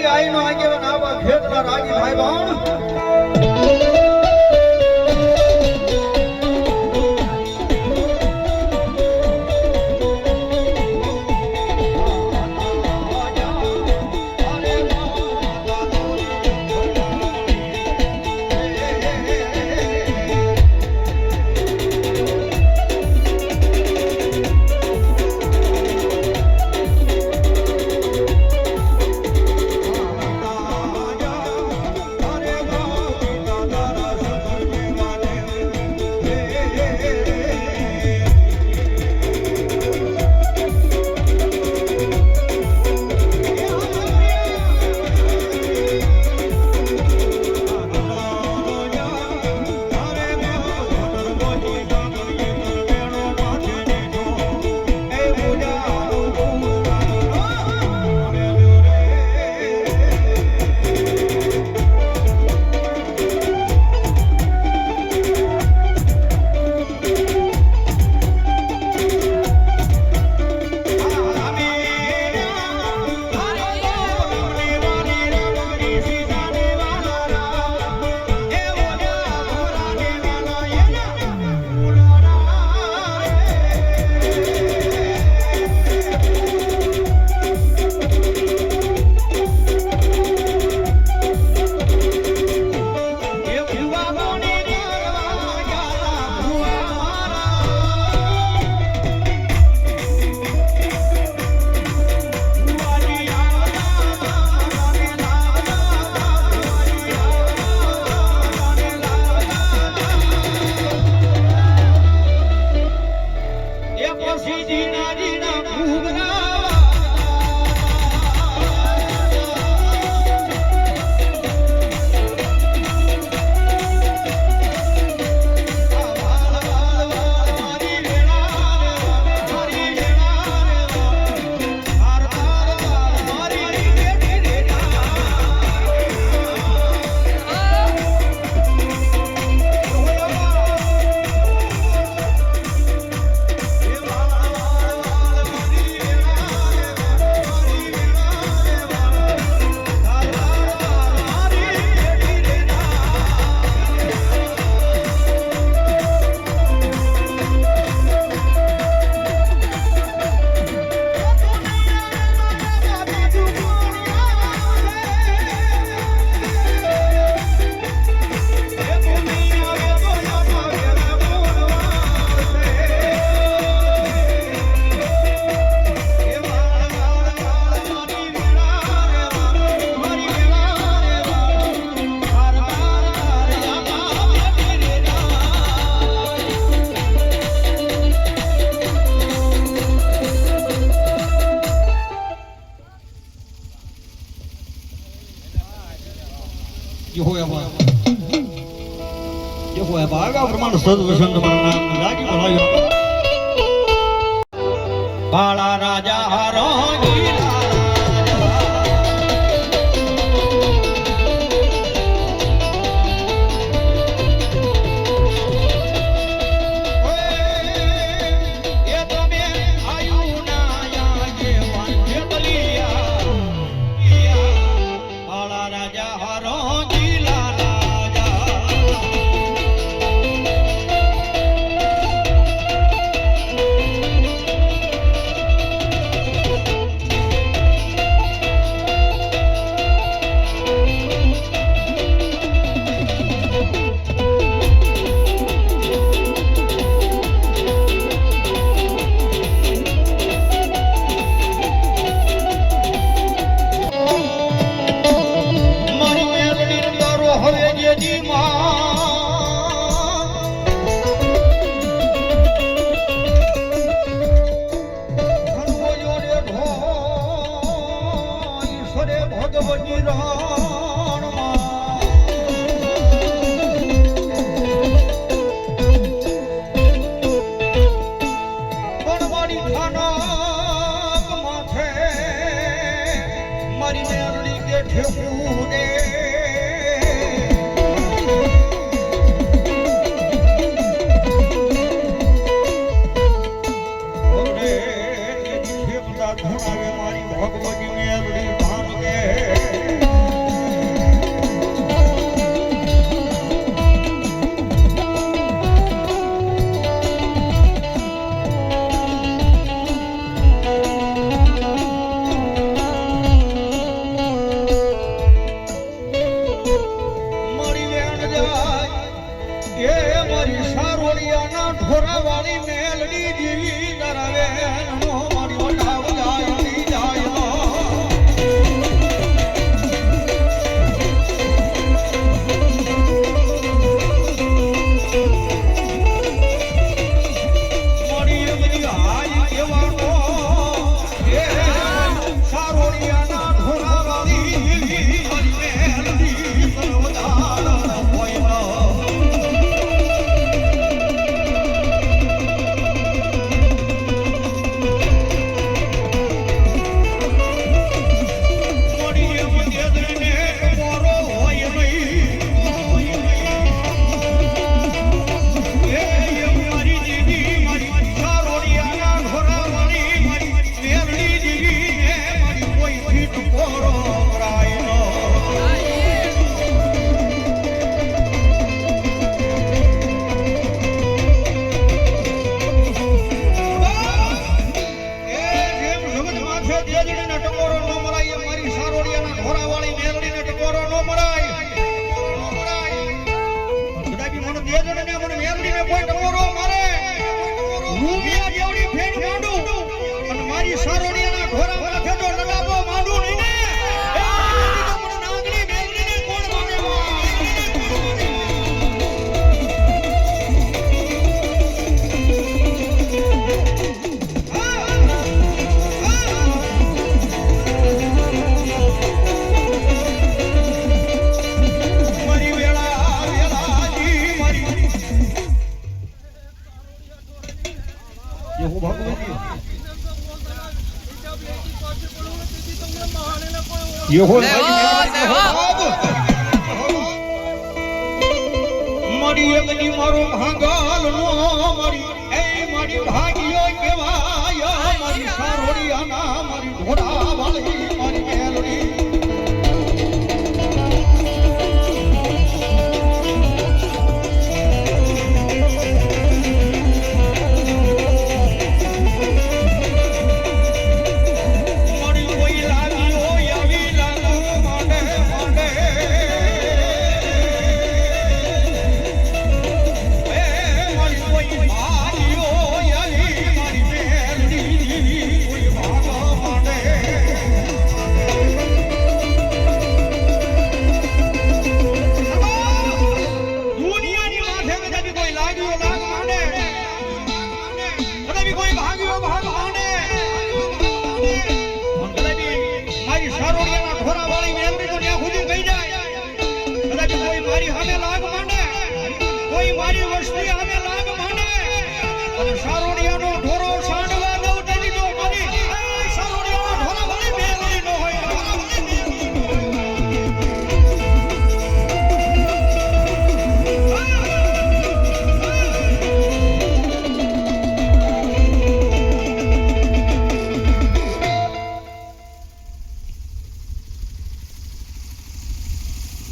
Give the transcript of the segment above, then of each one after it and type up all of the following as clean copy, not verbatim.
મારી આઈનો આગેવાન આવા ખેતલા રાગી ભાઈ બાણ બાળા રાજા ભગવતી મેલડી ભાંગે સારોડિયાના ઢોરાવાળી મેલડીને ટકોરો ન મરાય કદાચ મને દેજો ને મને મેલડીને કોઈ ટકોરો મારે રૂપિયા જેવડી ફેર માંડું અને મારી સારોડિયાના ઢોરા માથે જો લગાવો માંડું નહીં ને મને નાગણી મેલડીને કોણ મારે મારી એકની મારો ભાંગલ નો મારી એ મારી ભાગ્યો કેવાય મારી સારોડિયાના મારી ઢોરા વાળી મારી મેલડી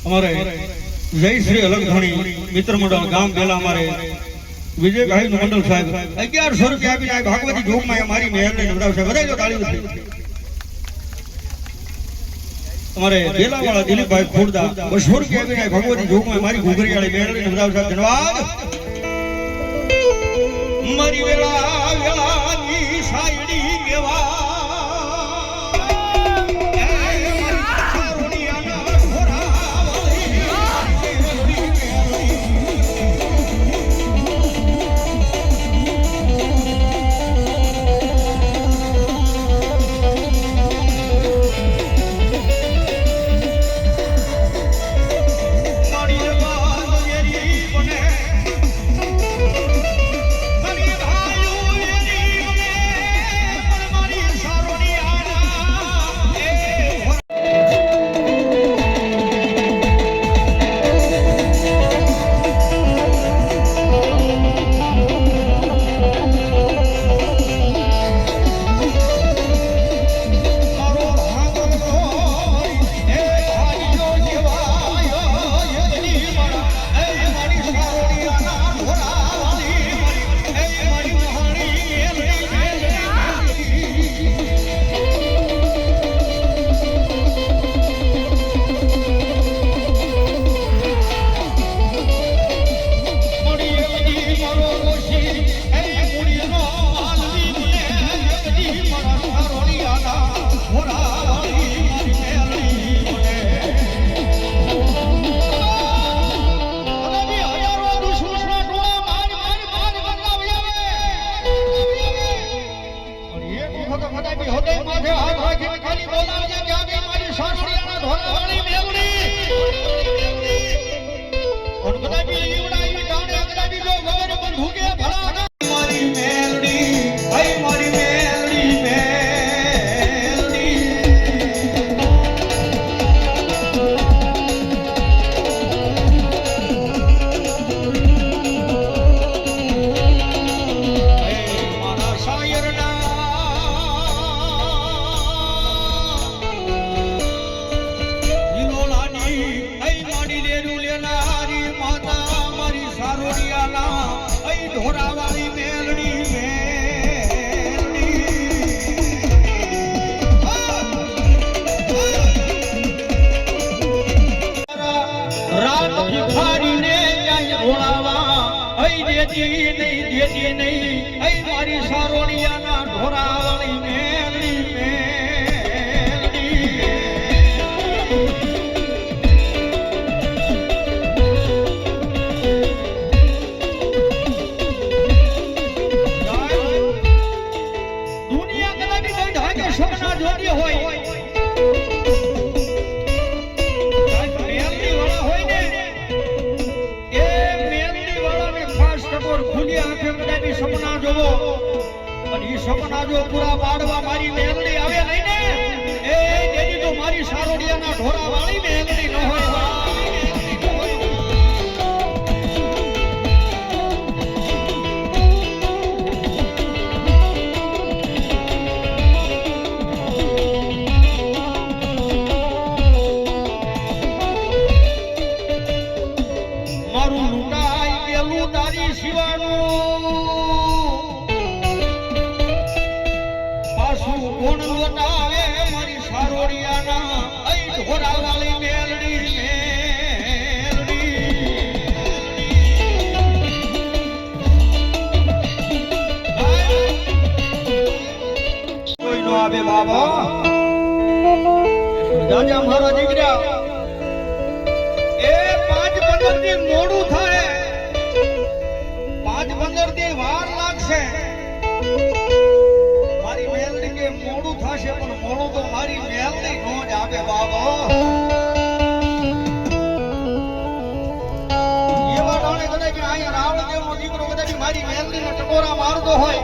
અમારે જય શ્રી અલગધણી મિત્ર મંડળ ગામ બેલા અમારે વિજયભાઈ નું મંડળ સાહેબ 1100 રૂપિયા આપીને ભાગવતી જોગમાં મારી મહેરને નવડાવશે બધાય તાળીઓ અમારે બેલાવાળા દિલીપભાઈ ખોડદા 200 રૂપિયા આપીને ભગવતી જોગમાં મારી ઘુઘરીવાળી મહેરને નવડાવશે ધન્યવાદ મારી વેલાની સાયડી કેવા દેજી નહીં એ મારી સારોડિયાના ઢોરાવાળી મેલડી દુનિયા કદાચ કોઈ ઢાકે સપના જોડી હોય સપના જોવો અને ઈ સપના જો પૂરા પાડવા મારી મેલડી આવે નહીં ને એ દેજી તો મારી સારોડિયાના ઢોરા વાળી મેલડી ન હોય મારું લૂંટાઈ ગયેલું તારી શિવાનું કોણ લોટાવે મારી સારોડિયાના અઈ ઢોરાવાળી મેલડી કોઈ નો આવે બાબા રાજા મારા દીકરા એ 5-15 દી મોડું થાય 5-15 દી વાર લાગશે મોડું થશે પણ મોડું તો મારી મેલડી નો જ આવે બાબા એવા ડાણે કદાચ અહીંયા રાવણદેવનો દીકરો કદાચ મારી મેલડીને ટકોરા મારતો હોય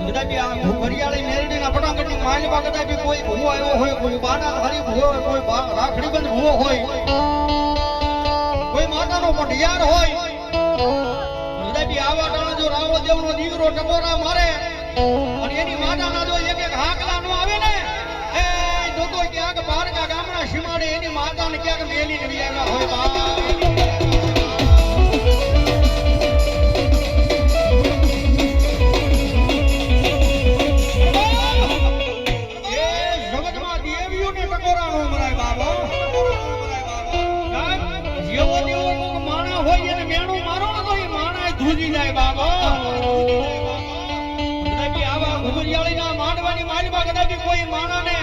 કદાચ આ ઘરિયાળી મેલડીના ફટાકડની માલમાં કદાચ કોઈ ભૂવો આવ્યો હોય કોઈ બાના હરી ભૂવો હોય કોઈ રાખડી બંધ ભૂવો હોય કોઈ માતાનો પઢિયાર હોય કદાચ આવા ડાણે જો રાવણદેવનો દીકરો ટકોરા મારે અને એની માતાના જો એક હાકલા નો આવે ને એ તો ક્યાંક બારકા ગામના સીમાડે એની માતાને ક્યાંક મેલી નવી આવ્યા હોય બાબા એ જગતમાં દેવીઓને ટકોરા નો મરાય બાબા જેવો દેવો માણા હોય એને મેણું મારો ને તો એ માણા ધ્રુજી જાય બાબા ઘુઘરિયાળીના માંડવાની માલમાં કદાચ કોઈ માણાને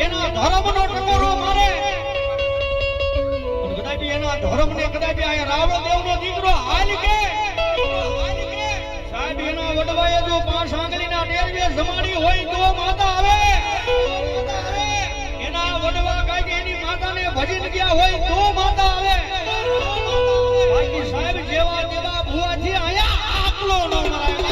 એના ધર્મનો ટકોરો મારે કદાચ એના ધર્મને કદાચ આ રાવણદેવનો દીકરો હાલ કે સાહેબ એના વડવાએ જો 5 આંગળીના ટેરવે જમાડી હોય તો માતા આવે એના વડવા કાંઈક એની માતાને ભજીને ગયા હોય તો માતા આવે બાકી સાહેબ જેવા તેવા ભુવાજી આયા આકલો ન મરાય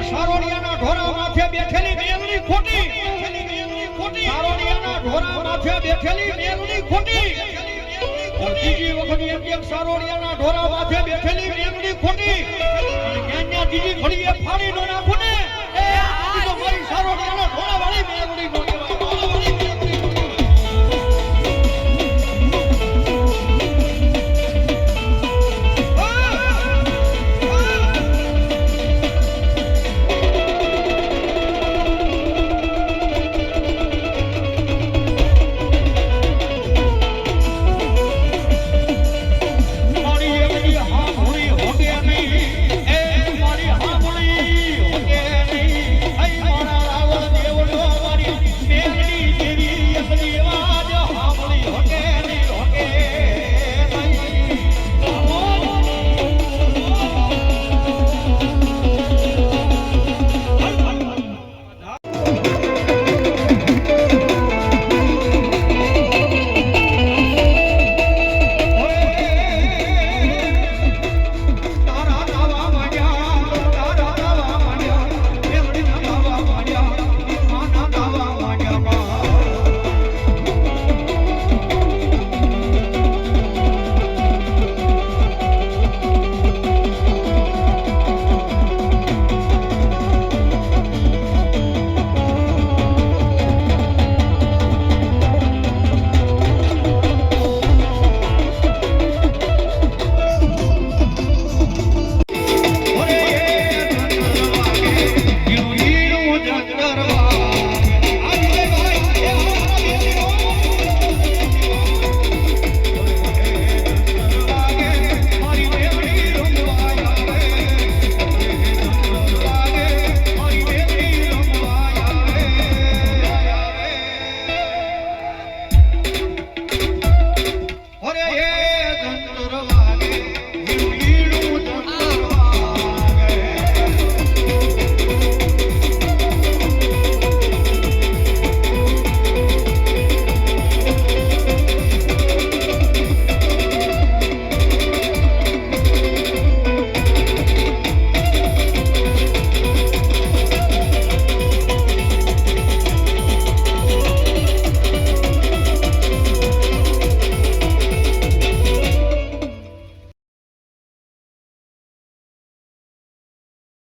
સારોડિયાના ઢોરા માથે બેઠેલી મેલડી ખોટી સારોડિયાના ઢોરા માથે બેઠેલી મેલડી ખોટી બીજી વખત એક સારોડિયાના ઢોરા માથે બેઠેલી મેલડી ખોટી અને ત્યાંના બીજી ઘડીએ ફાડી નો નાખો